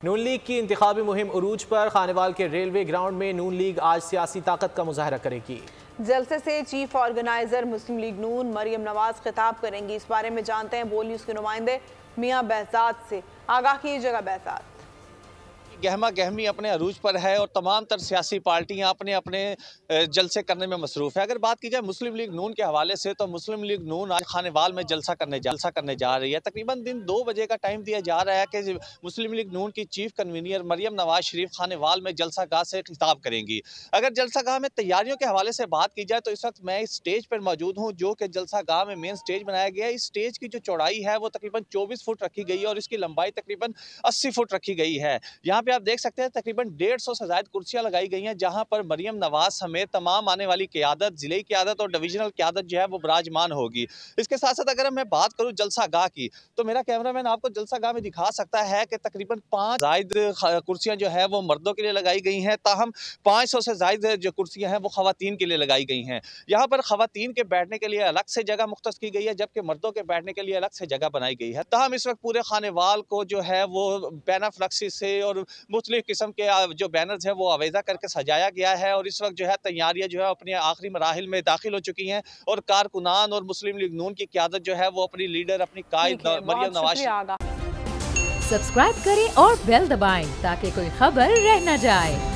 नून league की इंतखाबी मुहिम उरूज पर। खानेवाल के रेलवे ग्राउंड में नून लीग आज सियासी ताकत का मुजाहरा करेगी। जलसे से चीफ ऑर्गेनाइजर मुस्लिम लीग नून मरियम नवाज खिताब करेंगी। इस बारे में जानते हैं बोल न्यूज़ के नुमाइंदे मियां behzad से। आगाह कीजिएगा behzad। गहमा गहमी अपने अरूज पर है और तमाम तर सियासी पार्टियां अपने अपने जलसे करने में मसरूफ़ है। अगर बात की जाए मुस्लिम लीग नून के हवाले से तो मुस्लिम लीग नून आज खानेवाल में जलसा करने जा रही है। तकरीबन दिन 2 बजे का टाइम दिया जा रहा है कि मुस्लिम लीग नून की चीफ कन्वीनर मरियम नवाज शरीफ खानेवाल में जलसा गाह से खिताब करेंगी। अगर जलसा गाह में तैयारियों के हवाले से बात की जाए तो इस वक्त मैं इस स्टेज पर मौजूद हूँ जो कि जलसा गाह में मेन स्टेज बनाया गया है। इस स्टेज की जो चौड़ाई है वो तकरीबन 24 फुट रखी गई है और इसकी लंबाई तकरीबन 80 फुट रखी गई है। यहाँ पे आप देख सकते हैं तकरीबन 150 से ज्यादा कुर्सियां लगाई गई हैं जहां पर मरियम नवाज समेत तमाम आने वाली क़यादत, जिले की क़यादत और डिविजनल क़यादत जो है वो विराजमान होगी। इसके साथ साथ अगर मैं बात करूं जलसा गाह की तो मेरा कैमरामैन आपको जलसा गाह में दिखा सकता है कि तकरीबन 5 जायद कुर्सियां जो है वो मर्दों के लिए लगाई गई हैं, ताहम 500 से जायद जो कुर्सियां हैं वो खवातीन के लिए लगाई गई हैं। यहाँ पर खवातीन के बैठने के लिए अलग से जगह मुख्तस की गई है जबकि मर्दों के बैठने के लिए अलग से जगह बनाई गई है। ताहम इस वक्त पूरे खानेवाल को जो है वो बैनर फ्लेक्सी से और मुख्तलिफ किस्म के जो बैनर्स हैं वो आवेजा करके सजाया गया है और इस वक्त जो है तैयारियां जो है अपने आखिरी मराहिल में दाखिल हो चुकी हैं और कारकुनान और मुस्लिम लीग नून की क़यादत जो है वो अपनी लीडर अपनी कायद मरियम नवाज। सब्सक्राइब करें और बेल दबाएं ताकि कोई खबर रह न जाए।